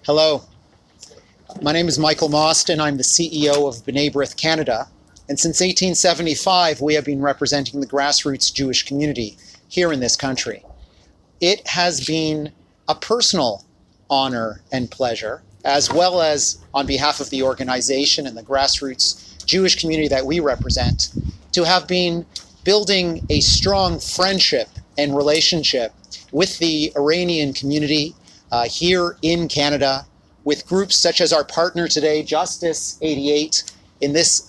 Hello, my name is Michael Mostyn. I'm the CEO of B'nai B'rith Canada, and since 1875 we have been representing the grassroots Jewish community here in this country. It has been a personal honor and pleasure, as well as on behalf of the organization and the grassroots Jewish community that we represent, to have been building a strong friendship and relationship with the Iranian community here in Canada, with groups such as our partner today, Justice 88, in this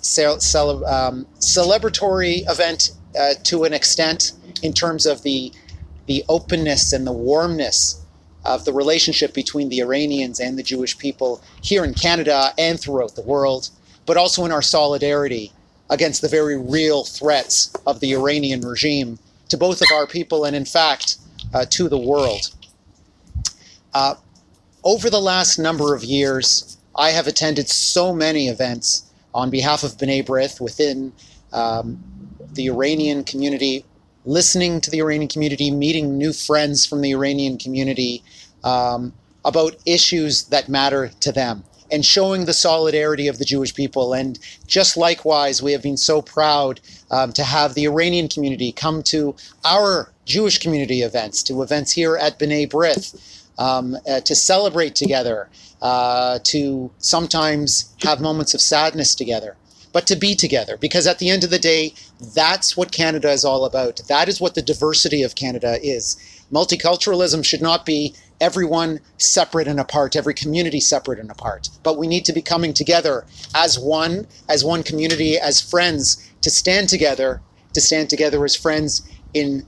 celebratory event to an extent in terms of the openness and the warmness of the relationship between the Iranians and the Jewish people here in Canada and throughout the world, but also in our solidarity against the very real threats of the Iranian regime to both of our people and, in fact, to the world. Over the last number of years, I have attended so many events on behalf of B'nai B'rith within the Iranian community, listening to the Iranian community, meeting new friends from the Iranian community about issues that matter to them, and showing the solidarity of the Jewish people. And just likewise, we have been so proud to have the Iranian community come to our Jewish community events, to events here at B'nai B'rith, to celebrate together, to sometimes have moments of sadness together, but to be together, because at the end of the day, that's what Canada is all about. That is what the diversity of Canada is. Multiculturalism should not be everyone separate and apart, every community separate and apart, but we need to be coming together as one community, as friends, to stand together as friends in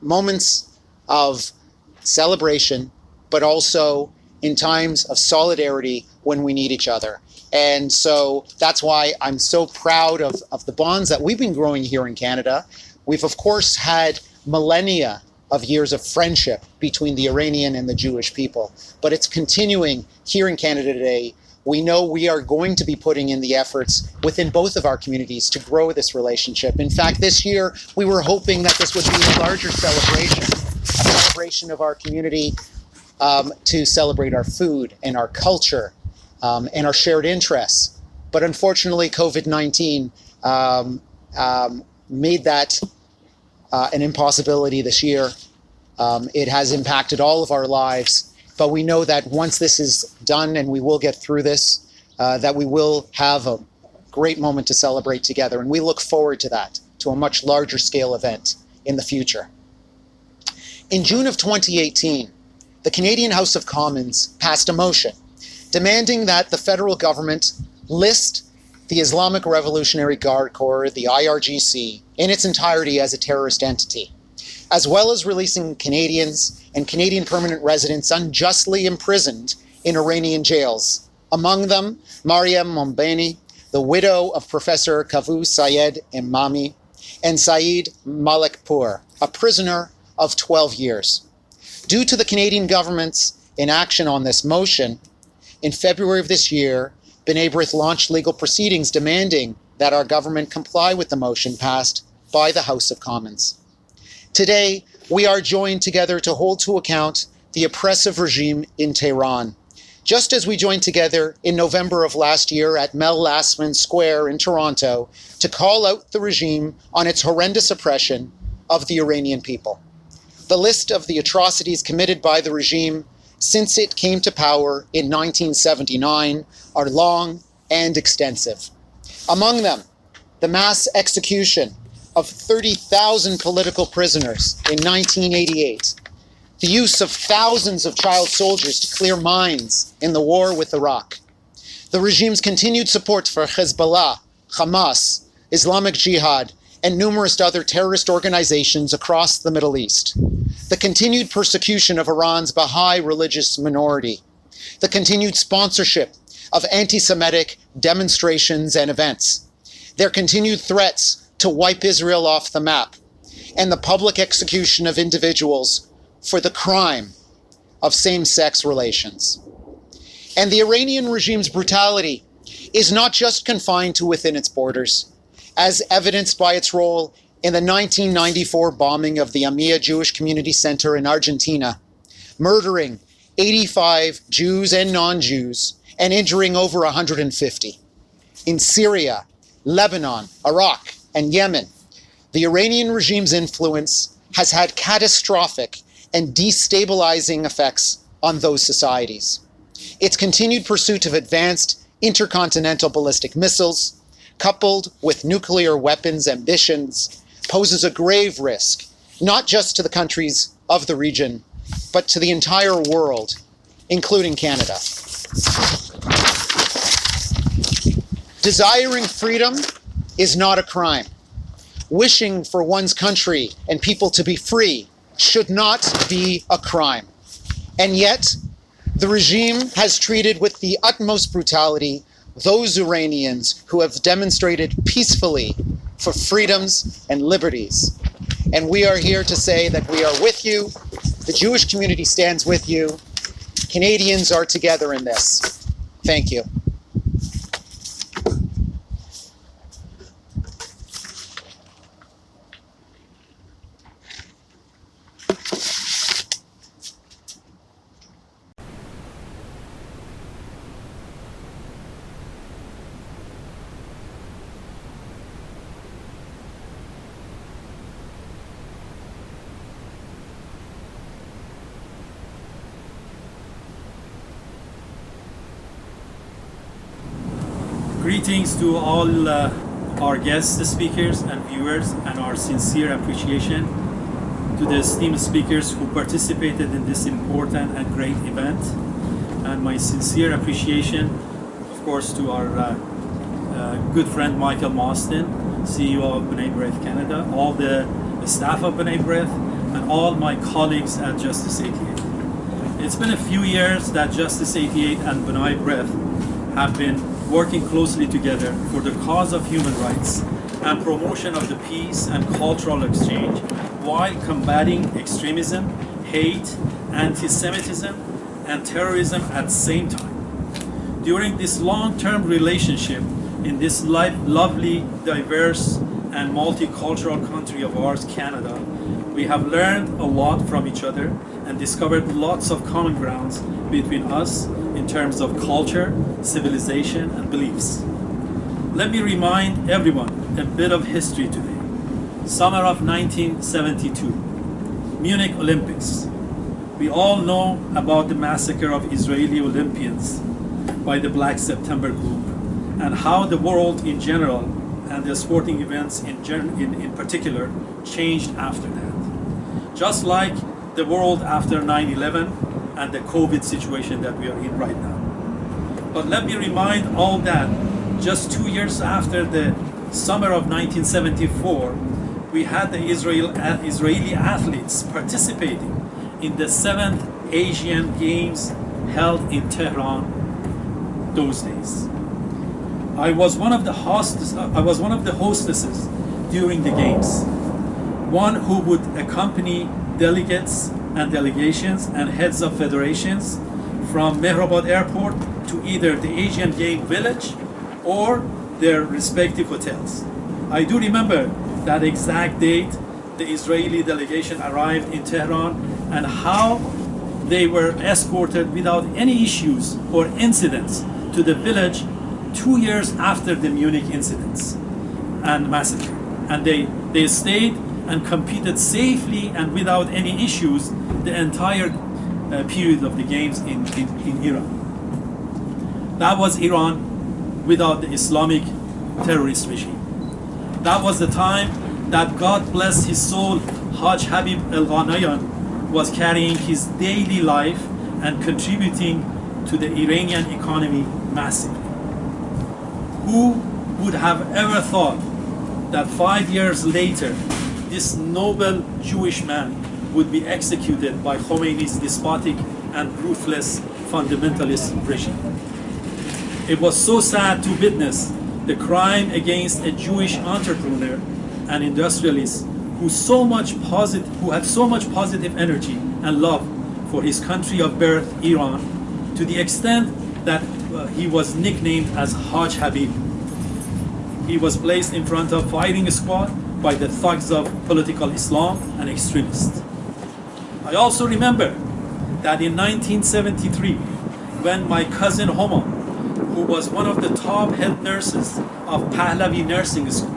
moments of celebration, but also in times of solidarity when we need each other. And so that's why I'm so proud of the bonds that we've been growing here in Canada. We've, of course, had millennia of years of friendship between the Iranian and the Jewish people, but it's continuing here in Canada today. We know we are going to be putting in the efforts within both of our communities to grow this relationship. In fact, this year, we were hoping that this would be a larger celebration, a celebration of our community, to celebrate our food and our culture and our shared interests. But unfortunately, COVID-19 made that an impossibility this year. It has impacted all of our lives, but we know that once this is done, and we will get through this, that we will have a great moment to celebrate together. And we look forward to that, to a much larger scale event in the future. In June of 2018, the Canadian House of Commons passed a motion demanding that the federal government list the Islamic Revolutionary Guard Corps, the IRGC, in its entirety as a terrorist entity, as well as releasing Canadians and Canadian permanent residents unjustly imprisoned in Iranian jails. Among them, Mariam Mombeni, the widow of Professor Kavus Sayed Imami, and Saeed Malikpour, a prisoner of 12 years. Due to the Canadian government's inaction on this motion, in February of this year, B'nai B'rith launched legal proceedings demanding that our government comply with the motion passed by the House of Commons. Today, we are joined together to hold to account the oppressive regime in Tehran, just as we joined together in November of last year at Mel Lastman Square in Toronto to call out the regime on its horrendous oppression of the Iranian people. The list of the atrocities committed by the regime since it came to power in 1979 are long and extensive. Among them, the mass execution of 30,000 political prisoners in 1988, the use of thousands of child soldiers to clear mines in the war with Iraq, the regime's continued support for Hezbollah, Hamas, Islamic Jihad, and numerous other terrorist organizations across the Middle East, the continued persecution of Iran's Baha'i religious minority, the continued sponsorship of anti-Semitic demonstrations and events, their continued threats to wipe Israel off the map, and the public execution of individuals for the crime of same-sex relations. And the Iranian regime's brutality is not just confined to within its borders, as evidenced by its role in the 1994 bombing of the Amia Jewish Community Center in Argentina, murdering 85 Jews and non-Jews and injuring over 150. In Syria, Lebanon, Iraq, and Yemen, the Iranian regime's influence has had catastrophic and destabilizing effects on those societies. Its continued pursuit of advanced intercontinental ballistic missiles, coupled with nuclear weapons ambitions, poses a grave risk, not just to the countries of the region, but to the entire world, including Canada. Desiring freedom is not a crime. Wishing for one's country and people to be free should not be a crime. And yet, the regime has treated with the utmost brutality those Iranians who have demonstrated peacefully for freedoms and liberties. And we are here to say that we are with you. The Jewish community stands with you. Canadians are together in this. Thank you. Greetings to all our guest speakers and viewers, and our sincere appreciation to the esteemed speakers who participated in this important and great event. And my sincere appreciation, of course, to our good friend Michael Mostyn, CEO of B'nai B'rith Canada, all the staff of B'nai B'rith, and all my colleagues at Justice 88. It's been a few years that Justice 88 and B'nai B'rith have been working closely together for the cause of human rights and promotion of the peace and cultural exchange while combating extremism, hate, anti-Semitism, and terrorism at the same time. During this long-term relationship in this lovely, diverse, and multicultural country of ours, Canada, we have learned a lot from each other and discovered lots of common grounds between us in terms of culture, civilization, and beliefs. Let me remind everyone a bit of history today. Summer of 1972, Munich Olympics. We all know about the massacre of Israeli Olympians by the Black September group, and how the world in general and the sporting events in particular changed after that. Just like the world after 9/11 and the COVID situation that we are in right now. But let me remind all that just 2 years after the summer of 1974, we had the Israeli athletes participating in the 7th Asian Games held in Tehran those days. I was one of the hostesses during the games, one who would accompany delegates and delegations and heads of federations from Mehrabad Airport to either the Asian Game Village or their respective hotels. I do remember that exact date the Israeli delegation arrived in Tehran and how they were escorted without any issues or incidents to the village 2 years after the Munich incidents and massacre. And they stayed and competed safely and without any issues the entire period of the games in Iran. That was Iran without the Islamic terrorist regime. That was the time that, God bless his soul, Haj Habib El-Ghanayan was carrying his daily life and contributing to the Iranian economy massively. Who would have ever thought that 5 years later, this noble Jewish man would be executed by Khomeini's despotic and ruthless fundamentalist regime? It was so sad to witness the crime against a Jewish entrepreneur and industrialist who had so much positive energy and love for his country of birth, Iran, to the extent that he was nicknamed as Haj Habib. He was placed in front of firing squad by the thugs of political Islam and extremists. I also remember that in 1973, when my cousin Homa, who was one of the top head nurses of Pahlavi Nursing School,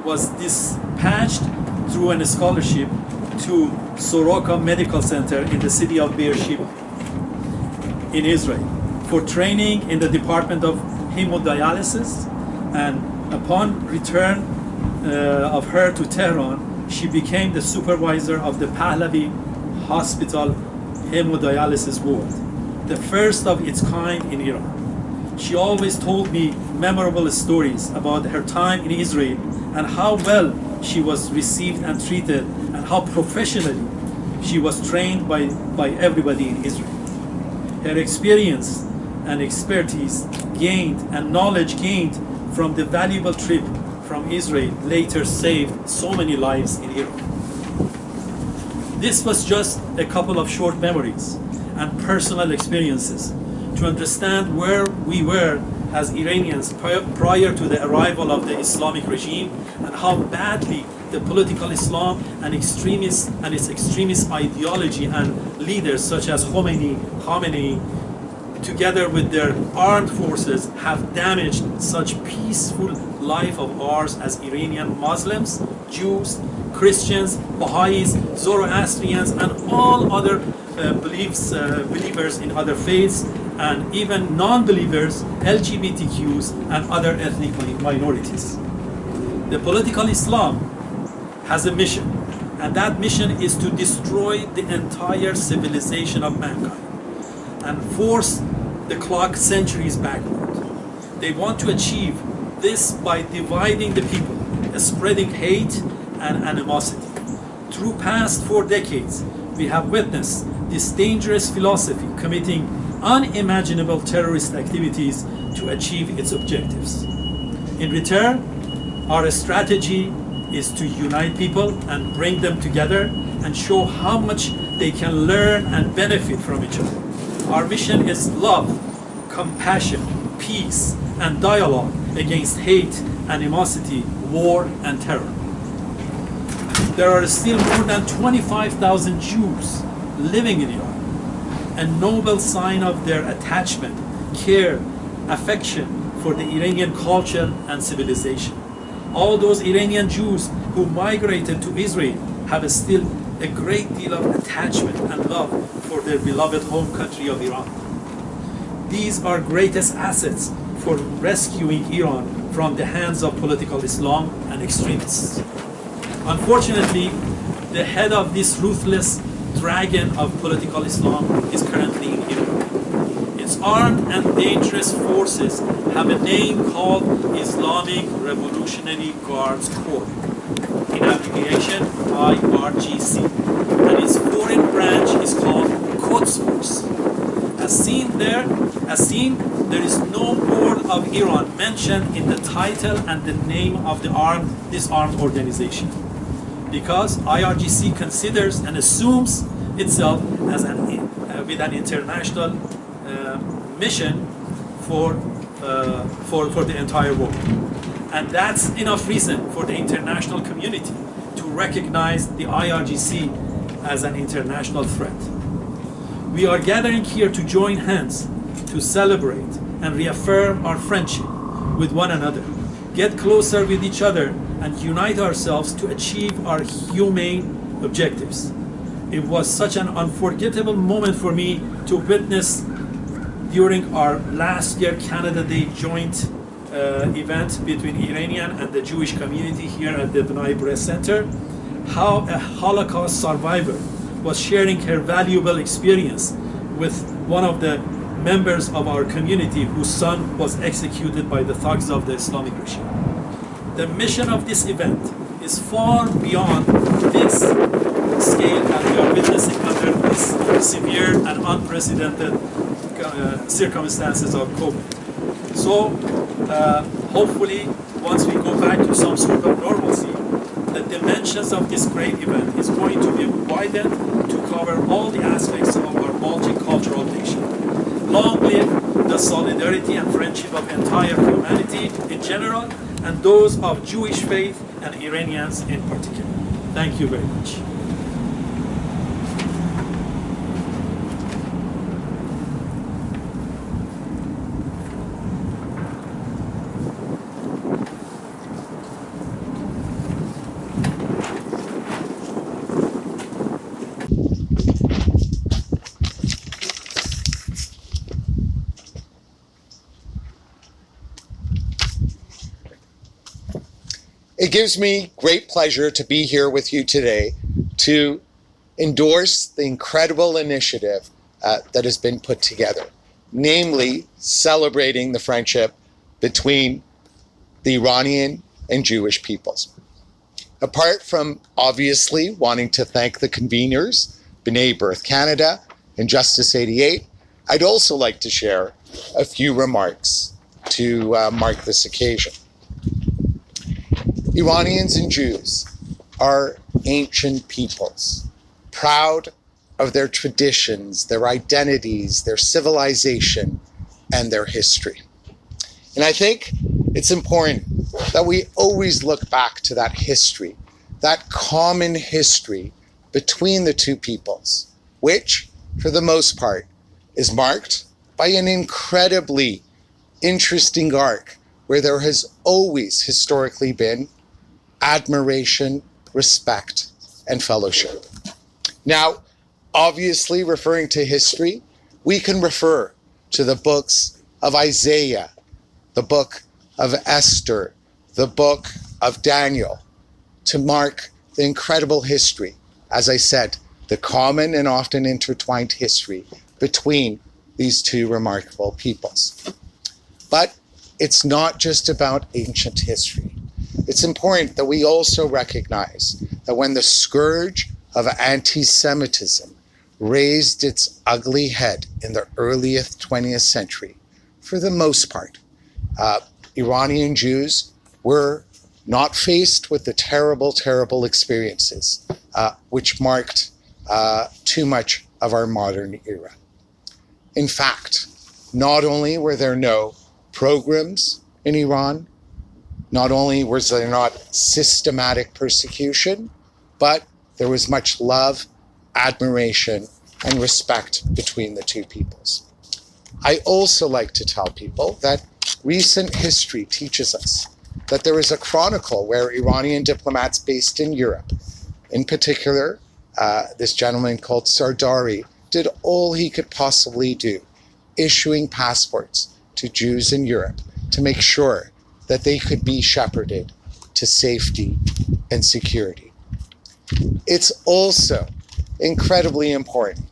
was dispatched through a scholarship to Soroka Medical Center in the city of Beersheba in Israel for training in the department of hemodialysis, and upon return of her to Tehran, she became the supervisor of the Pahlavi Hospital hemodialysis ward, the first of its kind in Iran. She always told me memorable stories about her time in Israel and how well she was received and treated, and how professionally she was trained by everybody in Israel. Her experience and expertise gained and knowledge gained from the valuable trip from Israel later saved so many lives in Iran. This was just a couple of short memories and personal experiences to understand where we were as Iranians prior to the arrival of the Islamic regime, and how badly the political Islam and its extremist ideology and leaders such as Khamenei, together with their armed forces, have damaged such peaceful life of ours as Iranian Muslims, Jews, Christians, Baha'is, Zoroastrians, and all other believers in other faiths, and even non-believers, LGBTQs, and other ethnic minorities. The political Islam has a mission, and that mission is to destroy the entire civilization of mankind and force the clock centuries backward. They want to achieve this by dividing the people, spreading hate and animosity. Through past 4 decades, we have witnessed this dangerous philosophy committing unimaginable terrorist activities to achieve its objectives. In return, our strategy is to unite people and bring them together and show how much they can learn and benefit from each other. Our mission is love, compassion, peace, and dialogue against hate, animosity, war, and terror. There are still more than 25,000 Jews living in Iran, a noble sign of their attachment, care, affection for the Iranian culture and civilization. All those Iranian Jews who migrated to Israel have still a great deal of attachment and love for their beloved home country of Iran. These are greatest assets for rescuing Iran from the hands of political Islam and extremists. Unfortunately, the head of this ruthless dragon of political Islam is currently in Iran. Its armed and dangerous forces have a name called Islamic Revolutionary Guards Corps, in abbreviation IRGC, and its foreign branch is called Quds Force. As seen, there is no word of Iran mentioned in the title and the name of this armed organization, because IRGC considers and assumes itself as with an international mission for the entire world. And that's enough reason for the international community to recognize the IRGC as an international threat. We are gathering here to join hands to celebrate and reaffirm our friendship with one another, get closer with each other, and unite ourselves to achieve our humane objectives. It was such an unforgettable moment for me to witness during our last year Canada Day joint event between Iranian and the Jewish community here at the B'nai B'rith Center, how a Holocaust survivor was sharing her valuable experience with one of the members of our community whose son was executed by the thugs of the Islamic regime. The mission of this event is far beyond this scale that we are witnessing under these severe and unprecedented circumstances of COVID. So hopefully, once we go back to some sort of normalcy, the dimensions of this great event is going to be widened to cover all the aspects of our multicultural nation. Long live the solidarity and friendship of entire humanity in general, and those of Jewish faith and Iranians in particular. Thank you very much. It gives me great pleasure to be here with you today to endorse the incredible initiative that has been put together, namely celebrating the friendship between the Iranian and Jewish peoples. Apart from obviously wanting to thank the conveners, B'nai Birth Canada and Justice 88, I'd also like to share a few remarks to mark this occasion. Iranians and Jews are ancient peoples, proud of their traditions, their identities, their civilization, and their history. And I think it's important that we always look back to that history, that common history between the two peoples, which, for the most part, is marked by an incredibly interesting arc where there has always historically been admiration, respect, and fellowship. Now, obviously, referring to history, we can refer to the books of Isaiah, the book of Esther, the book of Daniel, to mark the incredible history, as I said, the common and often intertwined history between these two remarkable peoples. But it's not just about ancient history. It's important that we also recognize that when the scourge of anti-Semitism raised its ugly head in the earliest 20th century, for the most part, Iranian Jews were not faced with the terrible, terrible experiences which marked too much of our modern era. In fact, not only were there no pogroms in Iran, not only was there not systematic persecution, but there was much love, admiration, and respect between the two peoples. I also like to tell people that recent history teaches us that there is a chronicle where Iranian diplomats based in Europe, in particular, this gentleman called Sardari, did all he could possibly do, issuing passports to Jews in Europe to make sure that they could be shepherded to safety and security. It's also incredibly important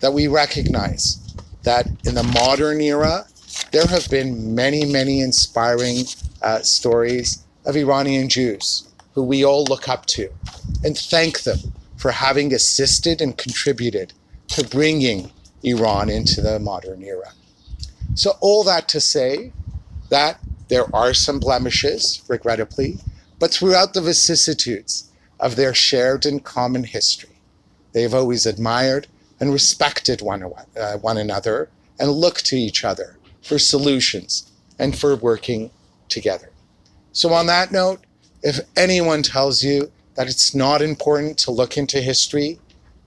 that we recognize that in the modern era, there have been many, many inspiring stories of Iranian Jews who we all look up to and thank them for having assisted and contributed to bringing Iran into the modern era. So all that to say that there are some blemishes, regrettably, but throughout the vicissitudes of their shared and common history, they've always admired and respected one another and looked to each other for solutions and for working together. So on that note, if anyone tells you that it's not important to look into history,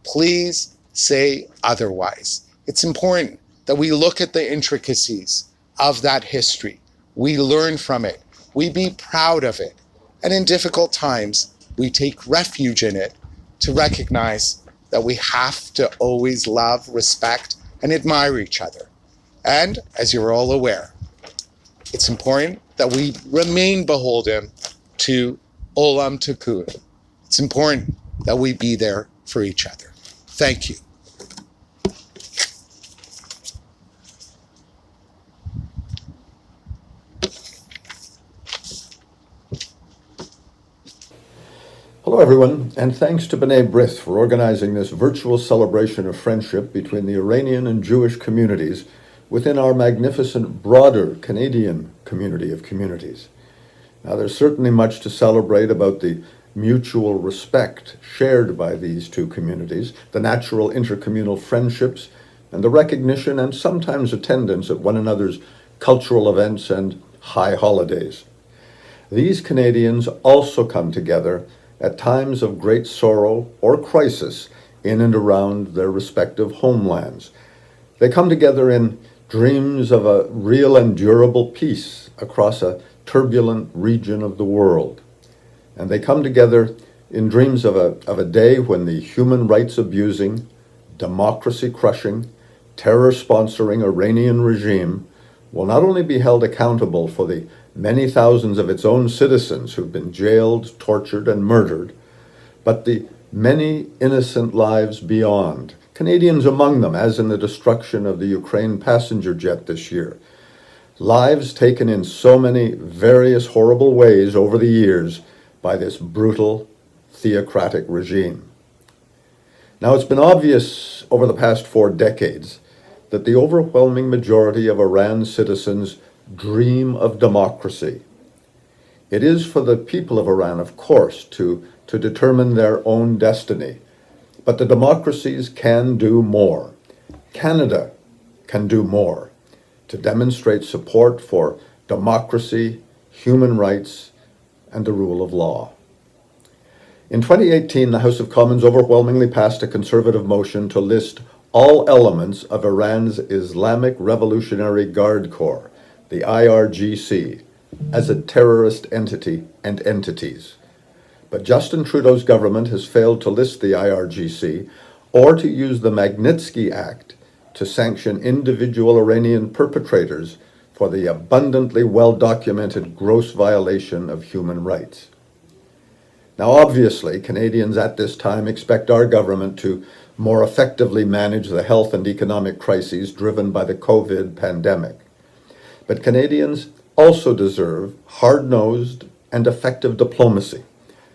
please say otherwise. It's important that we look at the intricacies of that history. We learn from it. We be proud of it. And in difficult times, we take refuge in it to recognize that we have to always love, respect, and admire each other. And as you're all aware, it's important that we remain beholden to Olam Tikkun. It's important that we be there for each other. Thank you. Hello, everyone, and thanks to B'nai B'rith for organizing this virtual celebration of friendship between the Iranian and Jewish communities within our magnificent broader Canadian community of communities. Now, there's certainly much to celebrate about the mutual respect shared by these two communities, the natural intercommunal friendships, and the recognition and sometimes attendance at one another's cultural events and high holidays. These Canadians also come together at times of great sorrow or crisis in and around their respective homelands. They come together in dreams of a real and durable peace across a turbulent region of the world. And they come together in dreams of a day when the human rights abusing, democracy crushing, terror sponsoring Iranian regime will not only be held accountable for the many thousands of its own citizens who've been jailed, tortured, and murdered, but the many innocent lives beyond, Canadians among them, as in the destruction of the Ukraine passenger jet this year. Lives taken in so many various horrible ways over the years by this brutal, theocratic regime. Now, it's been obvious over the past 4 decades that the overwhelming majority of Iran's citizens dream of democracy. It is for the people of Iran, of course, to determine their own destiny. But the democracies can do more. Canada can do more to demonstrate support for democracy, human rights, and the rule of law. In 2018, the House of Commons overwhelmingly passed a conservative motion to list all elements of Iran's Islamic Revolutionary Guard Corps, the IRGC, as a terrorist entity and entities. But Justin Trudeau's government has failed to list the IRGC or to use the Magnitsky Act to sanction individual Iranian perpetrators for the abundantly well-documented gross violation of human rights. Now, obviously, Canadians at this time expect our government to more effectively manage the health and economic crises driven by the COVID pandemic. But Canadians also deserve hard-nosed and effective diplomacy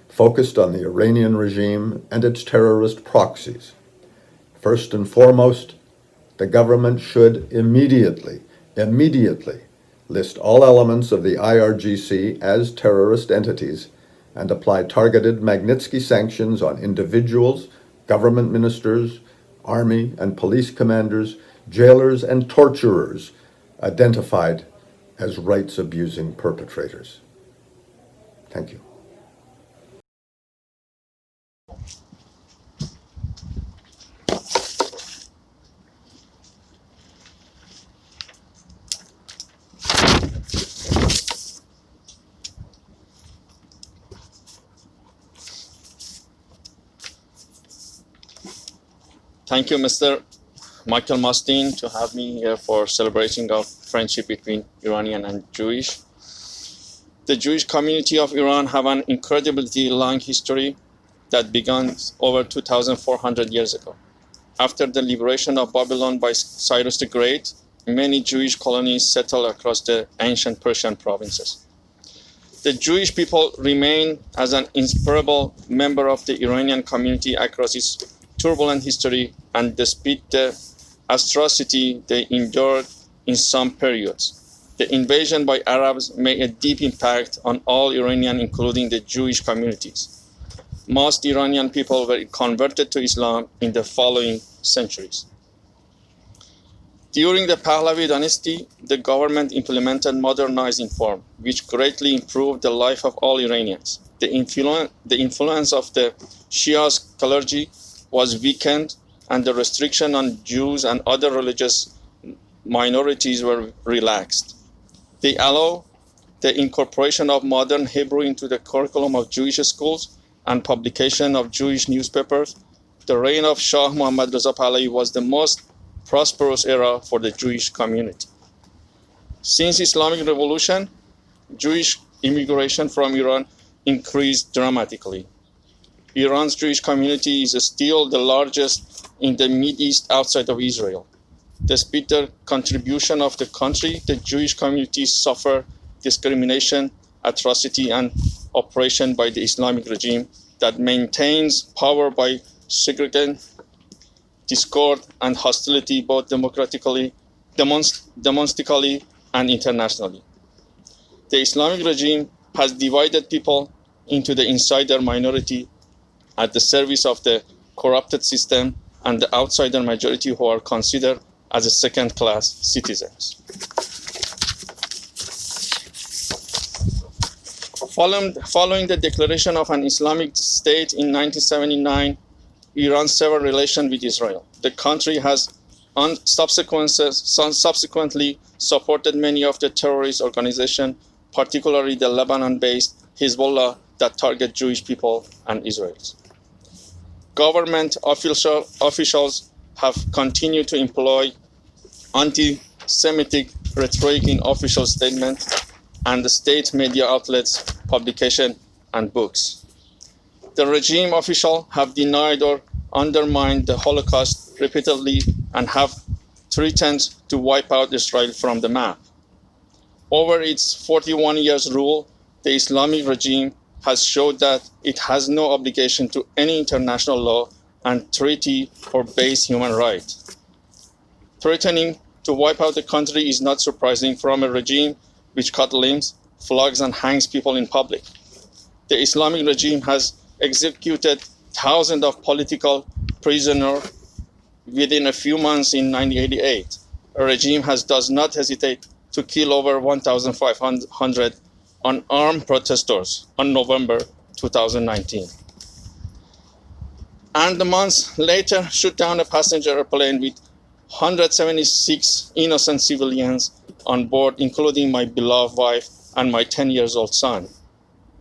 focused on the Iranian regime and its terrorist proxies. First and foremost, the government should immediately list all elements of the IRGC as terrorist entities and apply targeted Magnitsky sanctions on individuals, government ministers, army and police commanders, jailers, and torturers identified as rights-abusing perpetrators. Thank you. Thank you, Mr. Michael Mustine, to have me here for celebrating of friendship between Iranian and Jewish. The Jewish community of Iran have an incredibly long history that began over 2,400 years ago. After the liberation of Babylon by Cyrus the Great, many Jewish colonies settled across the ancient Persian provinces. The Jewish people remain as an inseparable member of the Iranian community across its turbulent history, and despite the atrocity they endured in some periods. The invasion by Arabs made a deep impact on all Iranian, including the Jewish communities. Most Iranian people were converted to Islam in the following centuries. During the Pahlavi dynasty, the government implemented modernized reform, which greatly improved the life of all Iranians. The influence of the Shia clergy was weakened, and the restriction on Jews and other religious minorities were relaxed. They allow the incorporation of modern Hebrew into the curriculum of Jewish schools and publication of Jewish newspapers. The reign of Shah Muhammad Reza Pahlavi was the most prosperous era for the Jewish community. Since Islamic Revolution, Jewish immigration from Iran increased dramatically. Iran's Jewish community is still the largest in the Middle East outside of Israel. Despite the contribution of the country, the Jewish community suffer discrimination, atrocity, and oppression by the Islamic regime that maintains power by segregation, discord, and hostility both domestically and internationally. The Islamic regime has divided people into the insider minority at the service of the corrupted system and the outsider majority who are considered as second-class citizens. Following the declaration of an Islamic State in 1979, Iran severed relations with Israel. The country has subsequently supported many of the terrorist organizations, particularly the Lebanon-based Hezbollah, that target Jewish people and Israelis. Government officials have continued to employ anti-Semitic rhetoric in official statements and the state media outlets, publication, and books. The regime officials have denied or undermined the Holocaust repeatedly and have threatened to wipe out Israel from the map. Over its 41 years rule, the Islamic regime has showed that it has no obligation to any international law and treaty or base human rights. Threatening to wipe out the country is not surprising from a regime which cuts limbs, flogs, and hangs people in public. The Islamic regime has executed thousands of political prisoners within a few months in 1988. A regime does not hesitate to kill over 1,500 unarmed protesters on November 2019. And months later, shoot down a passenger airplane with 176 innocent civilians on board, including my beloved wife and my 10-year-old son.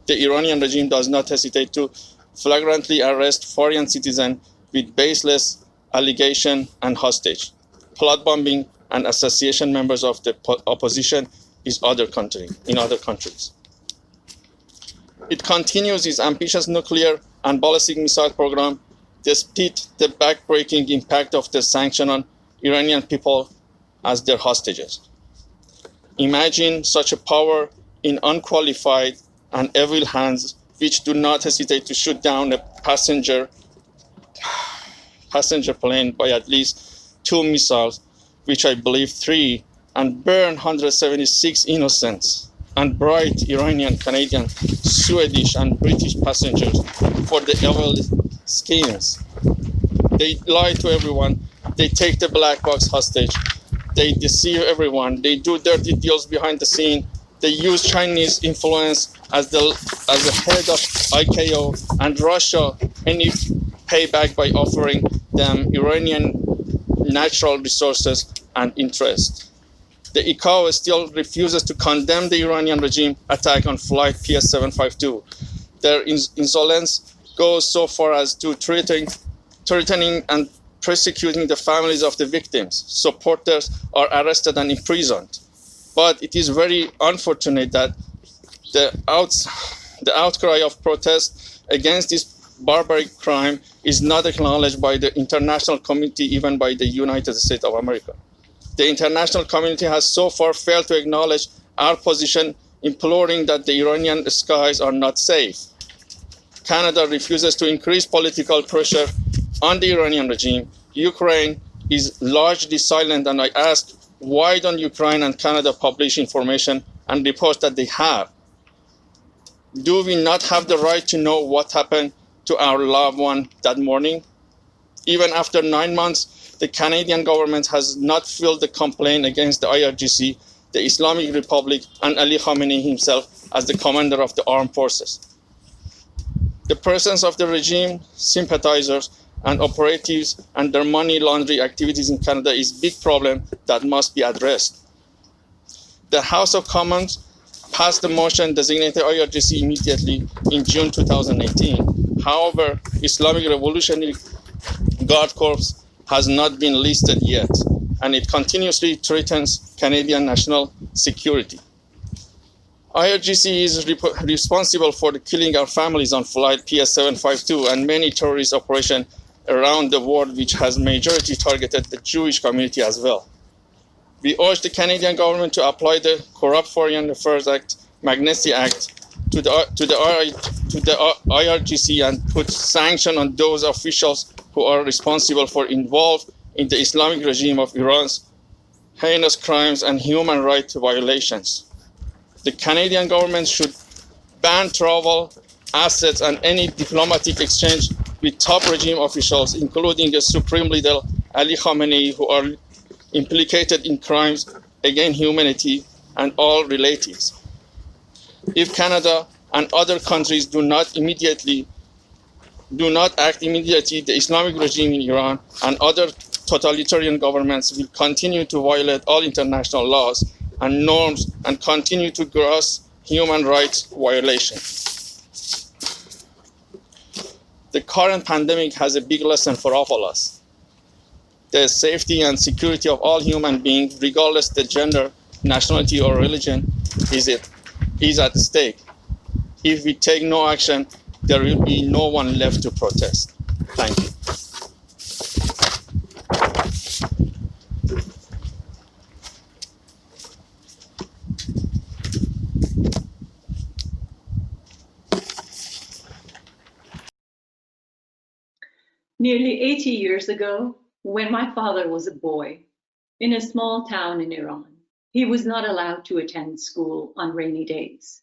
The Iranian regime does not hesitate to flagrantly arrest foreign citizens with baseless allegation and hostage. Plot bombing and association members of the opposition in other countries. It continues its ambitious nuclear and ballistic missile program despite the backbreaking impact of the sanction on Iranian people as their hostages. Imagine such a power in unqualified and evil hands which do not hesitate to shoot down a passenger plane by at least 2 missiles, which I believe 3, and burn 176 innocents and bright Iranian, Canadian, Swedish, and British passengers for the evil schemes. They lie to everyone. They take the black box hostage. They deceive everyone. They do dirty deals behind the scene. They use Chinese influence as the head of ICAO and Russia any payback by offering them Iranian natural resources and interest. The ICAO still refuses to condemn the Iranian regime attack on flight PS752. Their insolence goes so far as to threatening and persecuting the families of the victims. Supporters are arrested and imprisoned. But it is very unfortunate that the outcry of protest against this barbaric crime is not acknowledged by the international community, even by the United States of America. The international community has so far failed to acknowledge our position, imploring that the Iranian skies are not safe. Canada refuses to increase political pressure on the Iranian regime. Ukraine is largely silent, and I ask, why don't Ukraine and Canada publish information and reports that they have? Do we not have the right to know what happened to our loved one that morning? Even after 9 months, the Canadian government has not filed the complaint against the IRGC, the Islamic Republic, and Ali Khamenei himself as the commander of the armed forces. The presence of the regime sympathizers and operatives and their money laundering activities in Canada is a big problem that must be addressed. The House of Commons passed the motion designated IRGC immediately in June 2018. However, Islamic Revolutionary Guard Corps has not been listed yet, and it continuously threatens Canadian national security. IRGC is responsible for the killing our families on flight PS752 and many terrorist operations around the world, which has majority targeted the Jewish community as well. We urge the Canadian government to apply the Corrupt Foreign Affairs Act, Magnitsky Act, to the IRGC and put sanction on those officials who are responsible for involved in the Islamic regime of Iran's heinous crimes and human rights violations. The Canadian government should ban travel, assets, and any diplomatic exchange with top regime officials, including the Supreme Leader Ali Khamenei, who are implicated in crimes against humanity and all relatives. If Canada and other countries do not act immediately, the Islamic regime in Iran and other totalitarian governments will continue to violate all international laws and norms and continue to gross human rights violations. The current pandemic has a big lesson for all of us. The safety and security of all human beings, regardless of the gender, nationality, or religion is at stake. If we take no action, there will be no one left to protest. Thank you. Nearly 80 years ago, when my father was a boy, in a small town in Iran, he was not allowed to attend school on rainy days.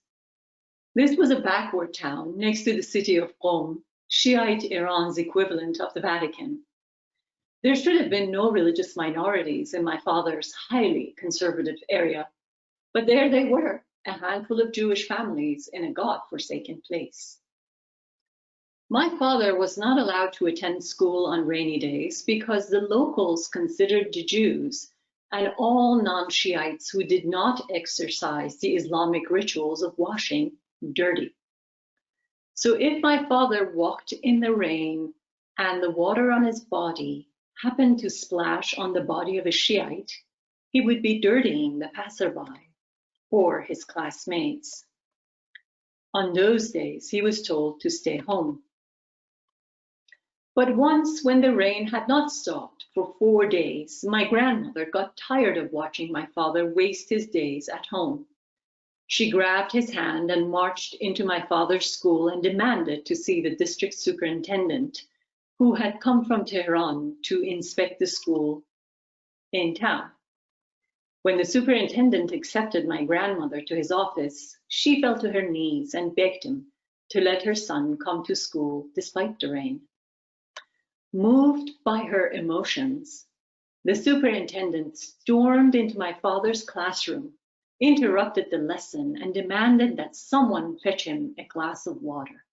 This was a backward town next to the city of Qom, Shiite Iran's equivalent of the Vatican. There should have been no religious minorities in my father's highly conservative area, but there they were, a handful of Jewish families in a God-forsaken place. My father was not allowed to attend school on rainy days because the locals considered the Jews and all non-Shiites who did not exercise the Islamic rituals of washing dirty. So if my father walked in the rain and the water on his body happened to splash on the body of a Shiite, he would be dirtying the passerby or his classmates. On those days, he was told to stay home. But once, when the rain had not stopped for 4 days, my grandmother got tired of watching my father waste his days at home. She grabbed his hand and marched into my father's school and demanded to see the district superintendent, who had come from Tehran to inspect the school in town. When the superintendent accepted my grandmother to his office, she fell to her knees and begged him to let her son come to school despite the rain. Moved by her emotions, the superintendent stormed into my father's classroom, interrupted the lesson, and demanded that someone fetch him a glass of water.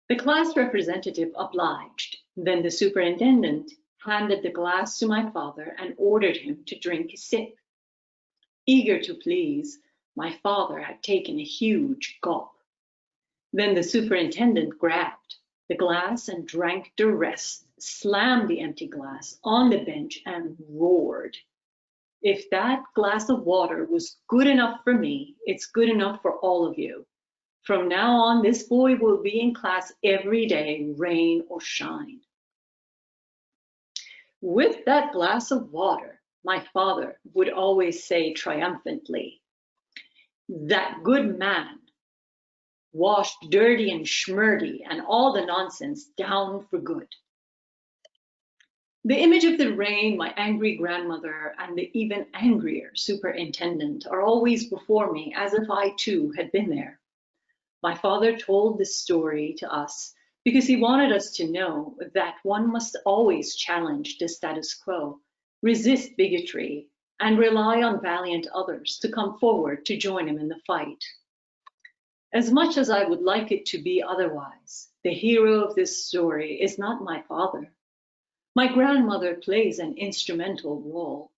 The class representative obliged. Then the superintendent handed the glass to my father and ordered him to drink a sip. Eager to please, my father had taken a huge gulp. Then the superintendent grabbed the glass and drank the rest, slammed the empty glass on the bench and roared. If that glass of water was good enough for me, it's good enough for all of you. From now on, this boy will be in class every day, rain or shine. With that glass of water, my father would always say triumphantly, "That good man washed dirty and schmurdy and all the nonsense down for good." The image of the rain, my angry grandmother, and the even angrier superintendent are always before me, as if I too had been there. My father told this story to us because he wanted us to know that one must always challenge the status quo, resist bigotry, and rely on valiant others to come forward to join him in the fight. As much as I would like it to be otherwise, the hero of this story is not my father. My grandmother plays an instrumental role,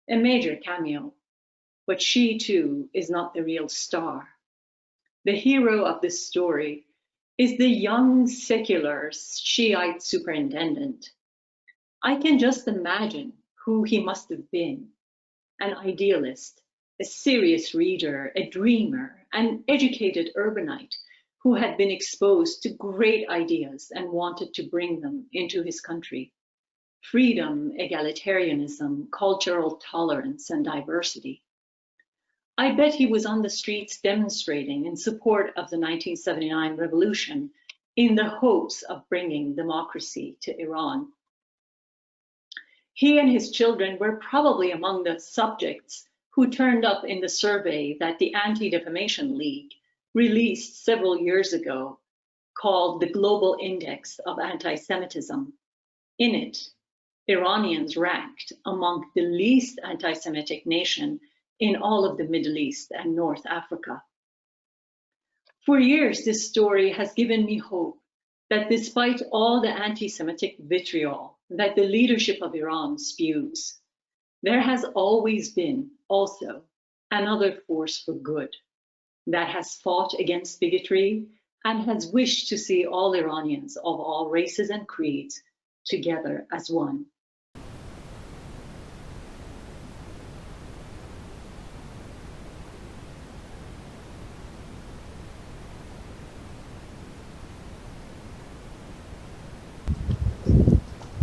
a major cameo, but she too is not the real star. The hero of this story is the young secular Shiite superintendent. I can just imagine who he must have been: an idealist, a serious reader, a dreamer, an educated urbanite who had been exposed to great ideas and wanted to bring them into his country: freedom, egalitarianism, cultural tolerance, and diversity. I bet he was on the streets demonstrating in support of the 1979 revolution in the hopes of bringing democracy to Iran. He and his children were probably among the subjects who turned up in the survey that the Anti-Defamation League released several years ago, called the Global Index of Anti-Semitism. In it, Iranians ranked among the least anti-Semitic nation in all of the Middle East and North Africa. For years, this story has given me hope that despite all the anti-Semitic vitriol that the leadership of Iran spews, there has always been also another force for good that has fought against bigotry and has wished to see all Iranians of all races and creeds together as one.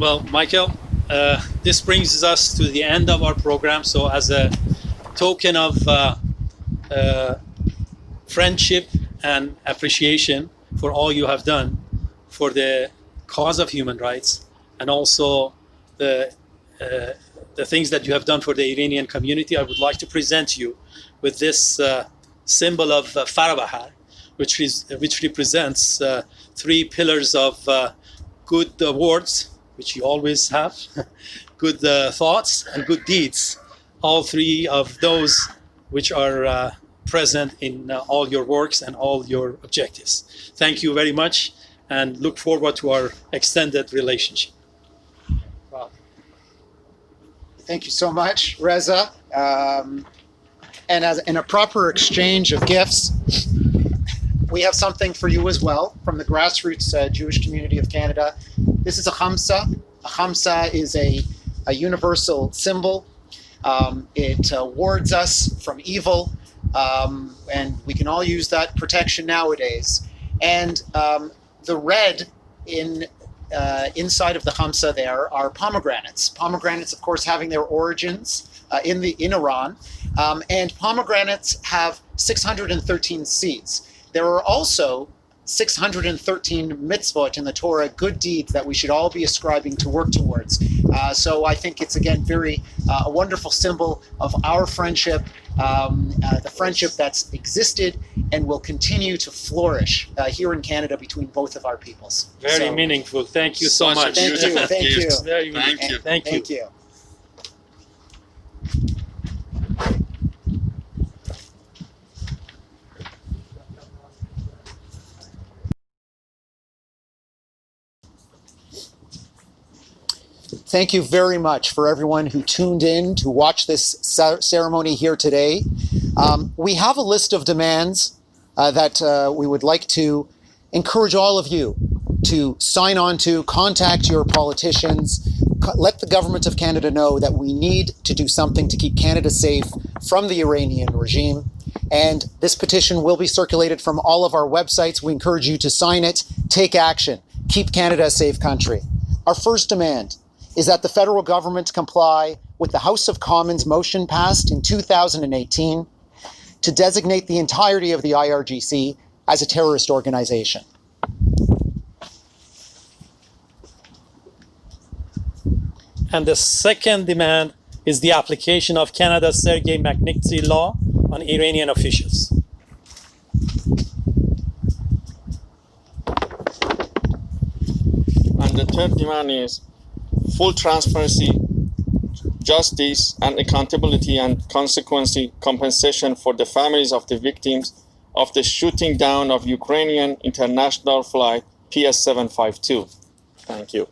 Well, Michael, this brings us to the end of our program. So as a token of friendship and appreciation for all you have done for the cause of human rights, and also the things that you have done for the Iranian community, I would like to present you with this symbol of Farabahar, which represents three pillars of good words, which you always have, good thoughts and good deeds. All three of those which are present in all your works and all your objectives. Thank you very much, and look forward to our extended relationship. Wow. Thank you so much, Reza. And as in a proper exchange of gifts, we have something for you as well from the grassroots Jewish community of Canada. This is a khamsa. A khamsa is a universal symbol. It wards us from evil, and we can all use that protection nowadays. And the red inside of the khamsa there are pomegranates. Pomegranates, of course, having their origins in Iran. And pomegranates have 613 seeds. There are also 613 mitzvot in the Torah, good deeds that we should all be ascribing to work towards. So I think it's, again, a wonderful symbol of our friendship, the friendship that's existed and will continue to flourish here in Canada between both of our peoples. Very meaningful. Thank you so much. Thank you. Thank you. Very meaningful. Thank you. Thank you. Thank you very much for everyone who tuned in to watch this ceremony here today. We have a list of demands that we would like to encourage all of you to sign on to, contact your politicians, let the government of Canada know that we need to do something to keep Canada safe from the Iranian regime. And this petition will be circulated from all of our websites. We encourage you to sign it, take action, keep Canada a safe country. Our first demand is that the federal government comply with the House of Commons motion passed in 2018 to designate the entirety of the IRGC as a terrorist organization. And the second demand is the application of Canada's Sergei Magnitsky law on Iranian officials. And the third demand is full transparency, justice, and accountability, and consequently compensation for the families of the victims of the shooting down of Ukrainian international flight PS-752. Thank you.